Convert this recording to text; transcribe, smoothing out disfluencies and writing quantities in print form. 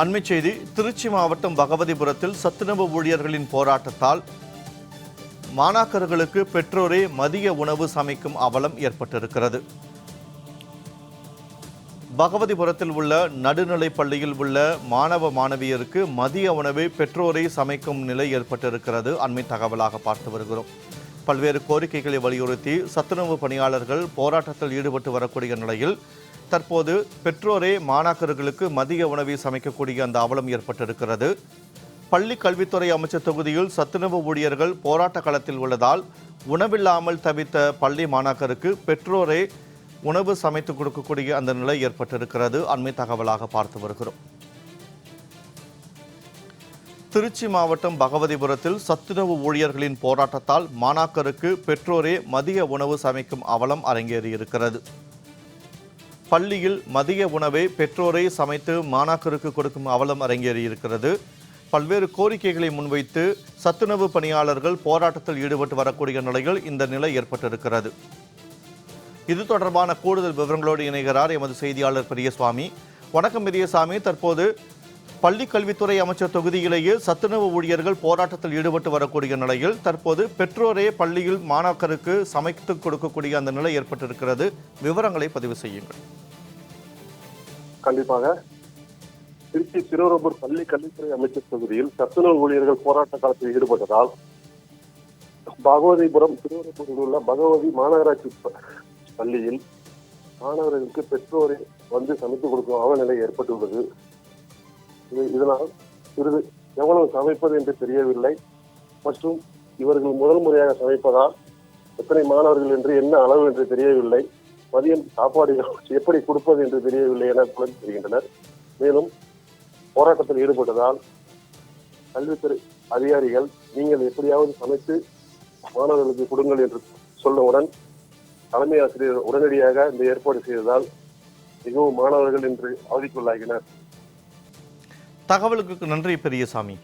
அண்மைச் செய்தி. திருச்சி மாவட்டம் பகவதிபுரத்தில் சத்துணவு ஊழியர்களின் போராட்டத்தால் மாணாக்கர்களுக்கு பெற்றோரே மதிய உணவு சமைக்கும் அவலம் ஏற்பட்டிருக்கிறது. பகவதிபுரத்தில் உள்ள நடுநிலைப் பள்ளியில் உள்ள மாணவ மாணவியருக்கு மதிய உணவை பெற்றோரை சமைக்கும் நிலை ஏற்பட்டிருக்கிறது. அண்மை தகவலாக பார்த்து வருகிறோம். பல்வேறு கோரிக்கைகளை வலியுறுத்தி சத்துணவு பணியாளர்கள் போராட்டத்தில் ஈடுபட்டு வரக்கூடிய நிலையில் தற்போது பெற்றோரே மாணாக்கர்களுக்கு மதிய உணவை சமைக்கக்கூடிய அந்த அவலம் ஏற்பட்டிருக்கிறது. பள்ளி கல்வித்துறை அமைச்சர் தொகுதியில் சத்துணவு ஊழியர்கள் போராட்ட களத்தில் உள்ளதால் உணவில்லாமல் தவித்த பள்ளி மாணாக்கருக்கு பெற்றோரே உணவு சமைத்து கொடுக்கக்கூடிய அந்த நிலை ஏற்பட்டிருக்கிறது. அண்மை தகவலாக பார்த்து வருகிறோம். திருச்சி மாவட்டம் பகவதிபுரத்தில் சத்துணவு ஊழியர்களின் போராட்டத்தால் மாணாக்கருக்கு பெற்றோரே மதிய உணவு சமைக்கும் அவலம் அரங்கேறியிருக்கிறது. பள்ளியில் மதிய உணவை பெற்றோரை சமைத்து மாணாக்கருக்கு கொடுக்கும் அவலம் அரங்கேறியிருக்கிறது. பல்வேறு கோரிக்கைகளை முன்வைத்து சத்துணவு பணியாளர்கள் போராட்டத்தில் ஈடுபட்டு வரக்கூடிய நிலையில் இந்த நிலை ஏற்பட்டிருக்கிறது. இது தொடர்பான கூடுதல் விவரங்களோடு இணைகிறார் எமது செய்தியாளர் பெரியசாமி. வணக்கம் பெரியசாமி. தற்போது பள்ளி கல்வித்துறை அமைச்சர் தொகுதியிலேயே சத்துணவு ஊழியர்கள் போராட்டத்தில் ஈடுபட்டு வரக்கூடிய நிலையில் தற்போது பெற்றோரே பள்ளியில் மாணாக்கருக்கு சமைத்து கொடுக்கக்கூடிய அந்த நிலை ஏற்பட்டிருக்கிறது. விவரங்களை பதிவு செய்யுங்கள். கண்டிப்பாக. திருச்சி திருவரம்பூர் பள்ளி கல்வித்துறை அமைச்சர் தொகுதியில் சத்துணவு ஊழியர்கள் போராட்ட காலத்தில் ஈடுபட்டதால் பகவதிபுரம் திருவரம்பூரில் உள்ள பகவதி மாநகராட்சி பள்ளியில் மாணவர்களுக்கு பெற்றோரை வந்து சமைத்து கொடுக்கும் அவநிலை ஏற்பட்டுள்ளது. இதனால் சிறிது எவ்வளவு சமைப்பது என்று தெரியவில்லை மற்றும் இவர்கள் முதல் முறையாக சமைப்பதால் எத்தனை மாணவர்கள் என்று என்ன அளவு என்று தெரியவில்லை. மதியம் சாப்பாடு எப்படி கொடுப்பது என்று தெரியவில்லை என குழந்தை தெரிகின்றனர். மேலும் போராட்டத்தில் ஈடுபட்டதால் கல்வித்துறை அதிகாரிகள் நீங்கள் எப்படியாவது சமைத்து மாணவர்களுக்கு கொடுங்கள் என்று சொன்னவுடன் தலைமை ஆசிரியர் உடனடியாக இந்த ஏற்பாடு செய்ததால் மிகவும் மாணவர்கள் இன்று அவதிக்குள்ளாகினர். தகவலுக்கு நன்றி பெரியசாமி.